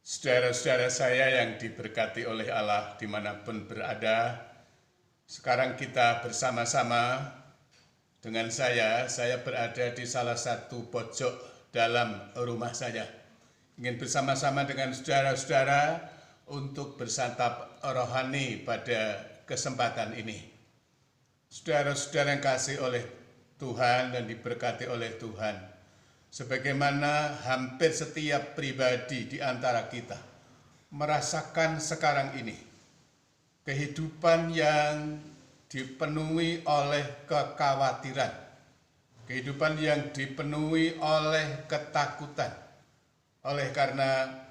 Saudara-saudara saya yang diberkati oleh Allah dimanapun berada, sekarang kita bersama-sama dengan saya berada di salah satu pojok dalam rumah saya. Ingin bersama-sama dengan saudara-saudara untuk bersantap rohani pada kesempatan ini. Saudara-saudara yang kasih oleh Tuhan dan diberkati oleh Tuhan, sebagaimana hampir setiap pribadi di antara kita merasakan sekarang ini kehidupan yang dipenuhi oleh kekhawatiran, kehidupan yang dipenuhi oleh ketakutan, oleh karena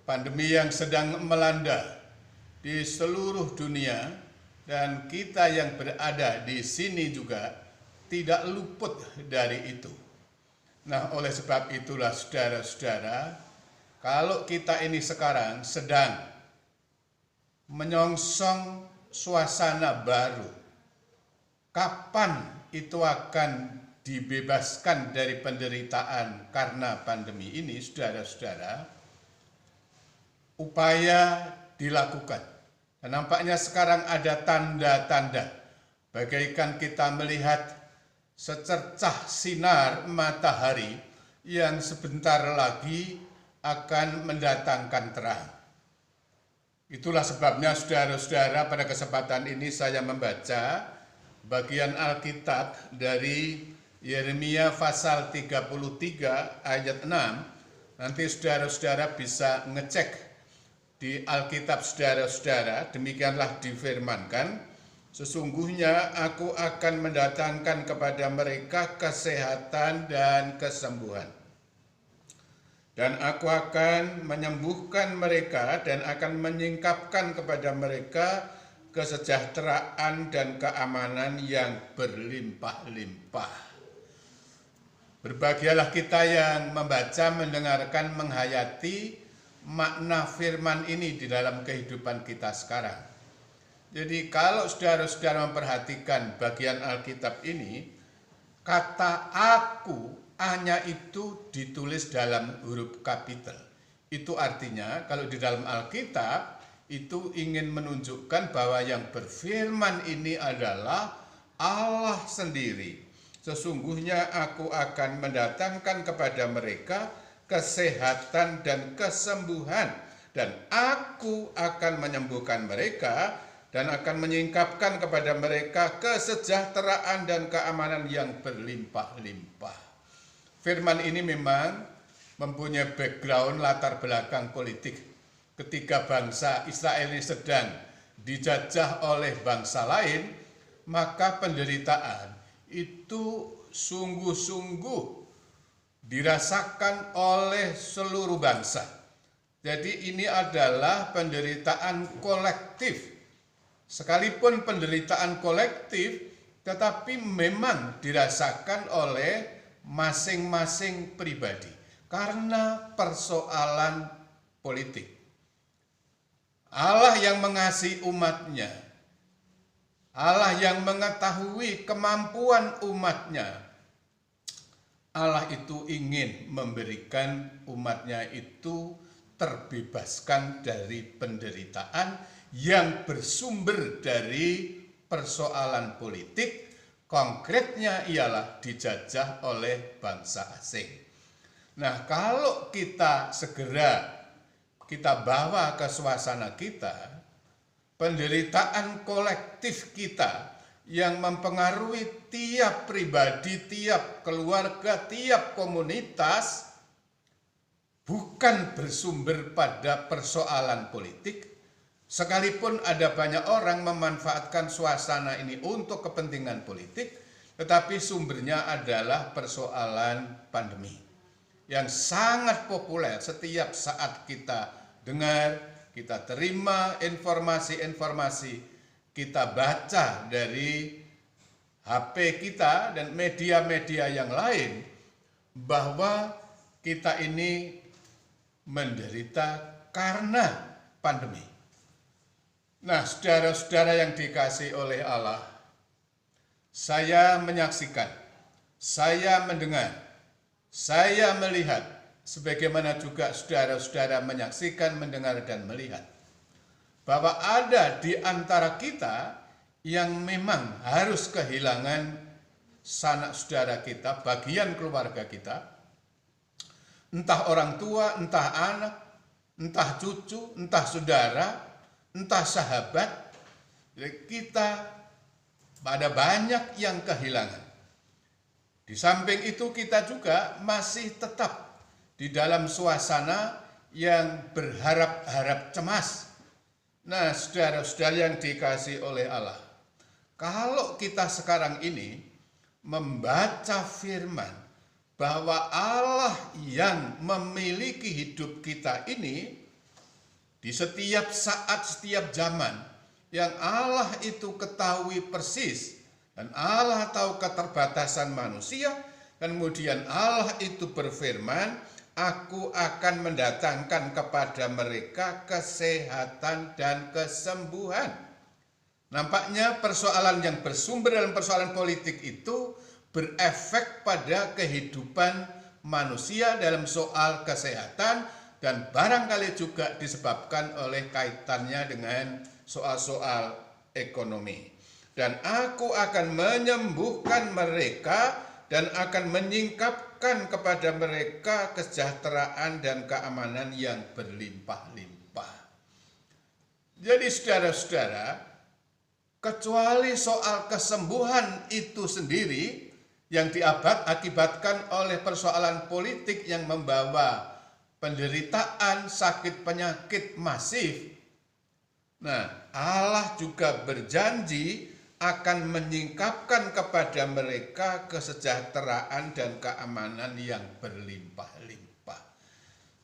pandemi yang sedang melanda di seluruh dunia, dan kita yang berada di sini juga tidak luput dari itu. Nah, oleh sebab itulah saudara-saudara, kalau kita ini sekarang sedang menyongsong suasana baru, kapan itu akan dibebaskan dari penderitaan karena pandemi ini, saudara-saudara, upaya dilakukan. Dan nampaknya sekarang ada tanda-tanda, bagaikan kita melihat secercah sinar matahari yang sebentar lagi akan mendatangkan terang. Itulah sebabnya saudara-saudara, pada kesempatan ini saya membaca bagian Alkitab dari Yeremia pasal 33 ayat 6. Nanti saudara-saudara bisa ngecek di Alkitab saudara-saudara, demikianlah difirmankan. Sesungguhnya aku akan mendatangkan kepada mereka kesehatan dan kesembuhan. Dan aku akan menyembuhkan mereka dan akan menyingkapkan kepada mereka kesejahteraan dan keamanan yang berlimpah-limpah. Berbahagialah kita yang membaca, mendengarkan, menghayati makna firman ini di dalam kehidupan kita sekarang. Jadi kalau saudara-saudara memperhatikan bagian Alkitab ini, kata aku hanya itu ditulis dalam huruf kapital. Itu artinya kalau di dalam Alkitab itu ingin menunjukkan bahwa yang berfirman ini adalah Allah sendiri. Sesungguhnya aku akan mendatangkan kepada mereka kesehatan dan kesembuhan, dan aku akan menyembuhkan mereka dan akan menyingkapkan kepada mereka kesejahteraan dan keamanan yang berlimpah-limpah. Firman ini memang mempunyai background latar belakang politik. Ketika bangsa Israel ini sedang dijajah oleh bangsa lain, maka penderitaan itu sungguh-sungguh dirasakan oleh seluruh bangsa. Jadi ini adalah penderitaan kolektif. Sekalipun penderitaan kolektif, tetapi memang dirasakan oleh masing-masing pribadi karena persoalan politik. Allah yang mengasihi umatnya, Allah yang mengetahui kemampuan umatnya, Allah itu ingin memberikan umatnya itu terbebaskan dari penderitaan yang bersumber dari persoalan politik, konkretnya ialah dijajah oleh bangsa asing. Nah, kalau kita segera kita bawa ke suasana kita, penderitaan kolektif kita yang mempengaruhi tiap pribadi, tiap keluarga, tiap komunitas, bukan bersumber pada persoalan politik. Sekalipun ada banyak orang memanfaatkan suasana ini untuk kepentingan politik, tetapi sumbernya adalah persoalan pandemi yang sangat populer. Setiap saat kita dengar, kita terima informasi-informasi, kita baca dari HP kita dan media-media yang lain, bahwa kita ini menderita karena pandemi. Nah, saudara-saudara yang dikasihi oleh Allah, saya menyaksikan, saya mendengar, saya melihat sebagaimana juga saudara-saudara menyaksikan, mendengar, dan melihat, bahwa ada di antara kita yang memang harus kehilangan sanak saudara kita, bagian keluarga kita, entah orang tua, entah anak, entah cucu, entah saudara, entah sahabat. Kita ada banyak yang kehilangan. Di samping itu kita juga masih tetap di dalam suasana yang berharap-harap cemas. Nah, saudara-saudara yang dikasihi oleh Allah, kalau kita sekarang ini membaca firman bahwa Allah yang memiliki hidup kita ini di setiap saat, setiap zaman, yang Allah itu ketahui persis, dan Allah tahu keterbatasan manusia, dan kemudian Allah itu berfirman, aku akan mendatangkan kepada mereka kesehatan dan kesembuhan. Nampaknya persoalan yang bersumber dalam persoalan politik itu berefek pada kehidupan manusia dalam soal kesehatan, dan barangkali juga disebabkan oleh kaitannya dengan soal-soal ekonomi. Dan aku akan menyembuhkan mereka dan akan menyingkapkan kepada mereka kesejahteraan dan keamanan yang berlimpah-limpah. Jadi saudara-saudara, kecuali soal kesembuhan itu sendiri yang diakibatkan oleh persoalan politik yang membawa penderitaan, sakit, penyakit masif. Nah, Allah juga berjanji akan menyingkapkan kepada mereka kesejahteraan dan keamanan yang berlimpah-limpah.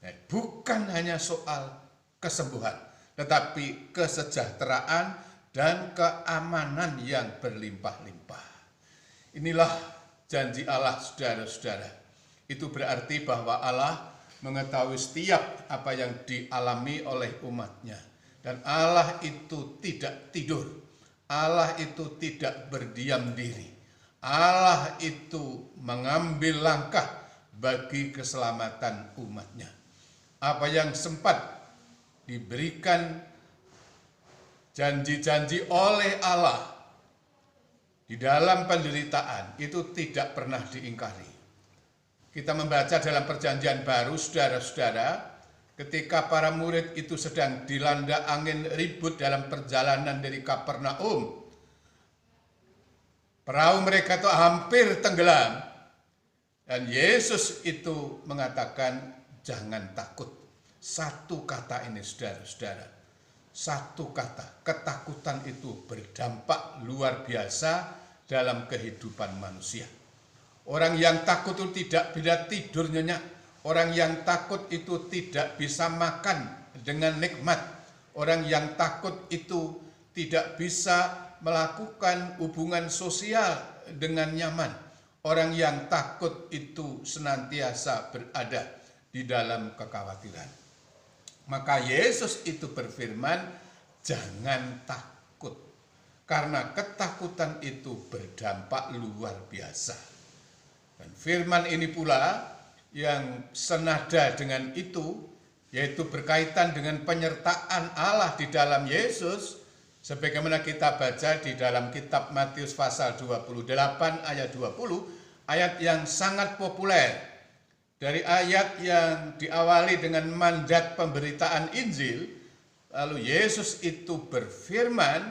Nah, bukan hanya soal kesembuhan, tetapi kesejahteraan dan keamanan yang berlimpah-limpah. Inilah janji Allah, saudara-saudara. Itu berarti bahwa Allah mengetahui setiap apa yang dialami oleh umatnya. Dan Allah itu tidak tidur. Allah itu tidak berdiam diri. Allah itu mengambil langkah bagi keselamatan umatnya. Apa yang sempat diberikan janji-janji oleh Allah di dalam penderitaan itu tidak pernah diingkari. Kita membaca dalam perjanjian baru, saudara-saudara, ketika para murid itu sedang dilanda angin ribut dalam perjalanan dari Kapernaum, perahu mereka itu hampir tenggelam, dan Yesus itu mengatakan, jangan takut. Satu kata ini, saudara-saudara, satu kata, ketakutan itu berdampak luar biasa dalam kehidupan manusia. Orang yang takut itu tidak bisa tidur nyenyak. Orang yang takut itu tidak bisa makan dengan nikmat. Orang yang takut itu tidak bisa melakukan hubungan sosial dengan nyaman. Orang yang takut itu senantiasa berada di dalam kekhawatiran. Maka Yesus itu berfirman, jangan takut. Karena ketakutan itu berdampak luar biasa. Dan firman ini pula yang senada dengan itu, yaitu berkaitan dengan penyertaan Allah di dalam Yesus, sebagaimana kita baca di dalam kitab Matius pasal 28 ayat 20, ayat yang sangat populer. Dari ayat yang diawali dengan mandat pemberitaan Injil, lalu Yesus itu berfirman,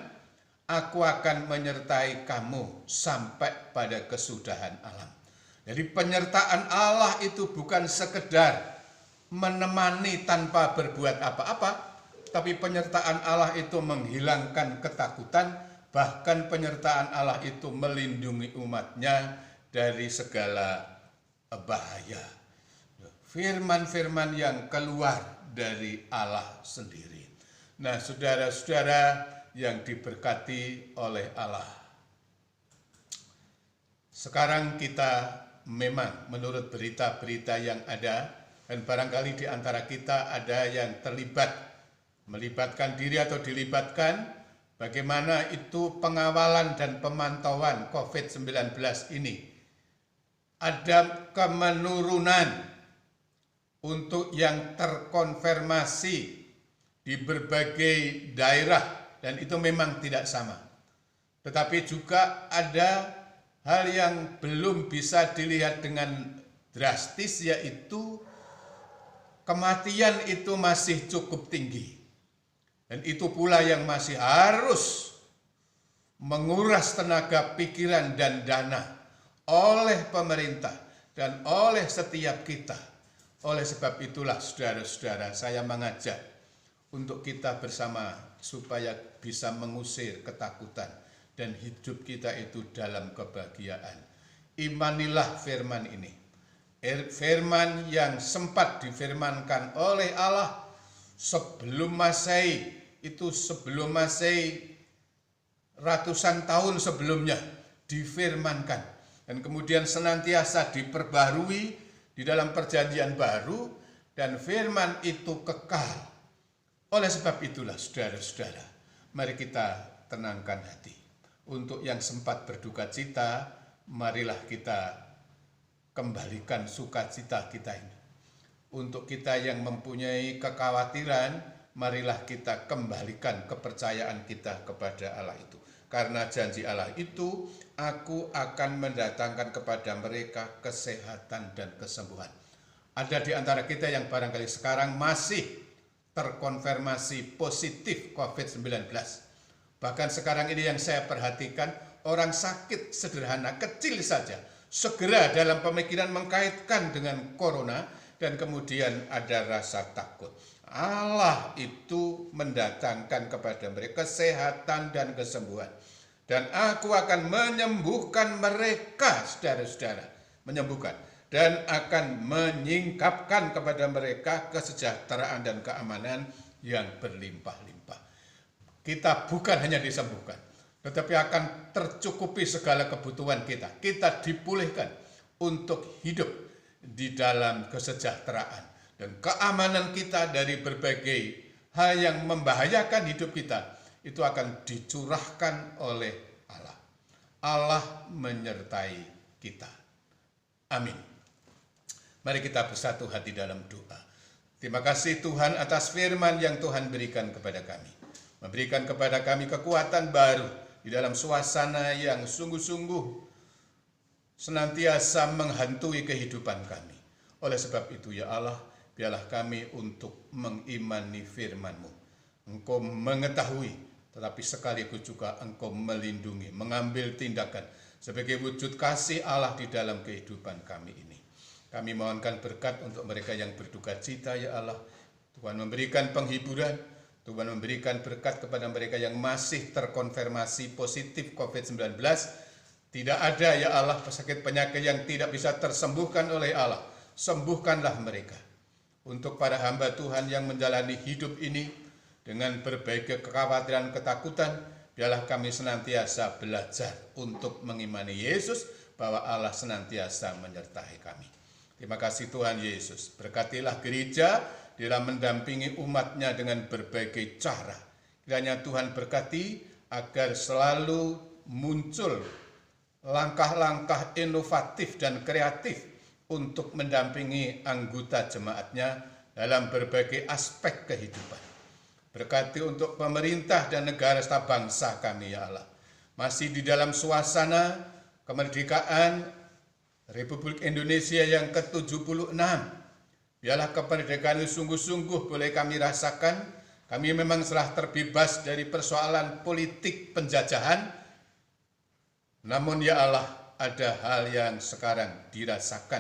aku akan menyertai kamu sampai pada kesudahan alam. Jadi penyertaan Allah itu bukan sekedar menemani tanpa berbuat apa-apa, tapi penyertaan Allah itu menghilangkan ketakutan, bahkan penyertaan Allah itu melindungi umatnya dari segala bahaya. Firman-firman yang keluar dari Allah sendiri. Nah, saudara-saudara yang diberkati oleh Allah, sekarang kita memang menurut berita-berita yang ada, dan barangkali di antara kita ada yang terlibat, melibatkan diri atau dilibatkan, bagaimana itu pengawalan dan pemantauan COVID-19 ini. Ada kemenurunan untuk yang terkonfirmasi di berbagai daerah, dan itu memang tidak sama. Tetapi juga ada hal yang belum bisa dilihat dengan drastis, yaitu kematian itu masih cukup tinggi. Dan itu pula yang masih harus menguras tenaga, pikiran, dan dana oleh pemerintah dan oleh setiap kita. Oleh sebab itulah saudara-saudara, saya mengajak untuk kita bersama supaya bisa mengusir ketakutan dan hidup kita itu dalam kebahagiaan. Imanilah firman ini. Firman yang sempat difirmankan oleh Allah sebelum Masehi, itu sebelum Masehi ratusan tahun sebelumnya difirmankan, dan kemudian senantiasa diperbarui di dalam perjanjian baru, dan firman itu kekal. Oleh sebab itulah saudara-saudara, mari kita tenangkan hati. Untuk yang sempat berduka cita, marilah kita kembalikan sukacita kita ini. Untuk kita yang mempunyai kekhawatiran, marilah kita kembalikan kepercayaan kita kepada Allah itu. Karena janji Allah itu, aku akan mendatangkan kepada mereka kesehatan dan kesembuhan. Ada di antara kita yang barangkali sekarang masih terkonfirmasi positif COVID-19. Bahkan sekarang ini yang saya perhatikan, orang sakit sederhana, kecil saja, segera dalam pemikiran mengkaitkan dengan corona, dan kemudian ada rasa takut. Allah itu mendatangkan kepada mereka kesehatan dan kesembuhan. Dan aku akan menyembuhkan mereka, saudara-saudara. Menyembuhkan. Dan akan menyingkapkan kepada mereka kesejahteraan dan keamanan yang berlimpah-limpah. Kita bukan hanya disembuhkan, tetapi akan tercukupi segala kebutuhan kita. Kita dipulihkan untuk hidup di dalam kesejahteraan dan keamanan kita dari berbagai hal yang membahayakan hidup kita. Itu akan dicurahkan oleh Allah. Allah menyertai kita. Amin. Mari kita bersatu hati dalam doa. Terima kasih Tuhan atas firman yang Tuhan berikan kepada kami. Memberikan kepada kami kekuatan baru di dalam suasana yang sungguh-sungguh senantiasa menghantui kehidupan kami. Oleh sebab itu ya Allah, biarlah kami untuk mengimani firman-Mu. Engkau mengetahui, tetapi sekaligus juga Engkau melindungi, mengambil tindakan sebagai wujud kasih Allah di dalam kehidupan kami ini. Kami mohonkan berkat untuk mereka yang berduka cita ya Allah. Tuhan memberikan penghiburan, Tuhan memberikan berkat kepada mereka yang masih terkonfirmasi positif COVID-19. Tidak ada ya Allah penyakit yang tidak bisa tersembuhkan oleh Allah. Sembuhkanlah mereka. Untuk para hamba Tuhan yang menjalani hidup ini dengan berbagai kekhawatiran, ketakutan, biarlah kami senantiasa belajar untuk mengimani Yesus, bahwa Allah senantiasa menyertai kami. Terima kasih Tuhan Yesus. Berkatilah gereja dalam mendampingi umatnya dengan berbagai cara. Kiranya Tuhan berkati agar selalu muncul langkah-langkah inovatif dan kreatif untuk mendampingi anggota jemaatnya dalam berbagai aspek kehidupan. Berkati untuk pemerintah dan negara serta bangsa kami ya Allah. Masih di dalam suasana kemerdekaan Republik Indonesia yang ke-76. Biarlah kemerdekaan itu sungguh-sungguh boleh kami rasakan. Kami memang telah terbebas dari persoalan politik penjajahan. Namun ya Allah, ada hal yang sekarang dirasakan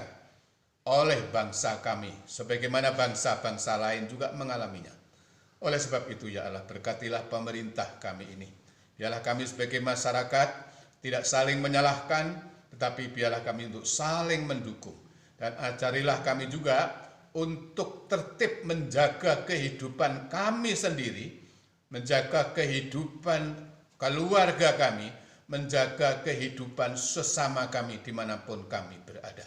oleh bangsa kami, sebagaimana bangsa-bangsa lain juga mengalaminya. Oleh sebab itu ya Allah, berkatilah pemerintah kami ini. Biarlah kami sebagai masyarakat tidak saling menyalahkan, tetapi biarlah kami untuk saling mendukung. Dan ajarilah kami juga untuk tertib menjaga kehidupan kami sendiri, menjaga kehidupan keluarga kami, menjaga kehidupan sesama kami dimanapun kami berada.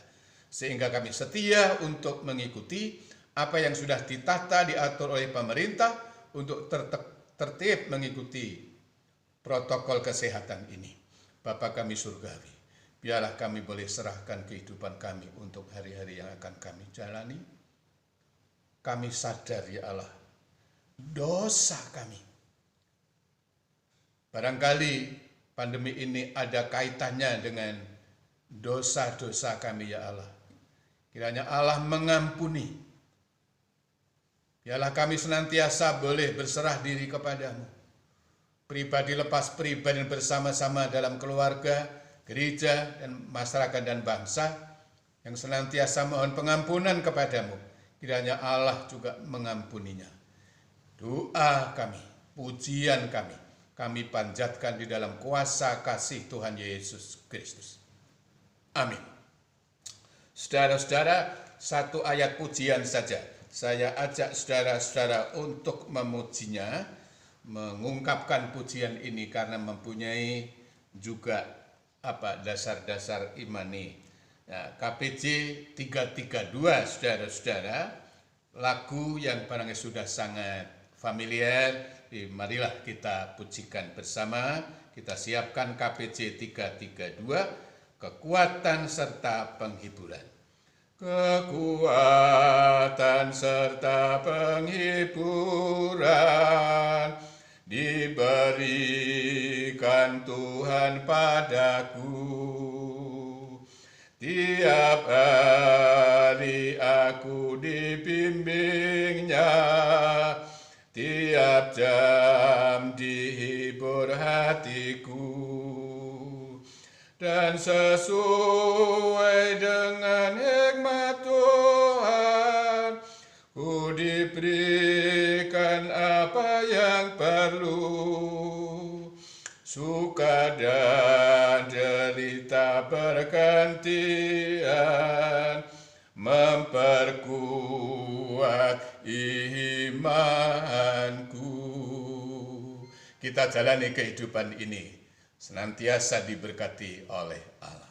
Sehingga kami setia untuk mengikuti apa yang sudah ditata, diatur oleh pemerintah untuk tertib mengikuti protokol kesehatan ini. Bapa kami surgawi, biarlah kami boleh serahkan kehidupan kami untuk hari-hari yang akan kami jalani. kami sadar ya Allah, dosa kami. Barangkali pandemi ini ada kaitannya dengan dosa-dosa kami ya Allah. Kiranya Allah mengampuni. Biarlah kami senantiasa boleh berserah diri kepadamu. Pribadi lepas pribadi bersama-sama dalam keluarga, gereja, dan masyarakat dan bangsa yang senantiasa mohon pengampunan kepadamu. Kiranya Allah juga mengampuninya. Doa kami, pujian kami panjatkan di dalam kuasa kasih Tuhan Yesus Kristus. Amin. Saudara-saudara, satu ayat pujian saja. Saya ajak saudara-saudara untuk memujinya, mengungkapkan pujian ini karena mempunyai juga dasar-dasar imani. Nah, KPJ 332, saudara-saudara, lagu yang barangkali sudah sangat familiar, marilah kita pujikan bersama. Kita siapkan KPJ 332, kekuatan serta penghiburan. Kekuatan serta penghiburan diberikan Tuhan padaku. Tiap hari aku dibimbingnya, tiap jam dihibur hatiku. Dan sesuai dengan hikmat Tuhan, ku diberikan apa yang perlu. Suka dan derita bergantian, memperkuat imanku. Kita jalani kehidupan ini senantiasa diberkati oleh Allah.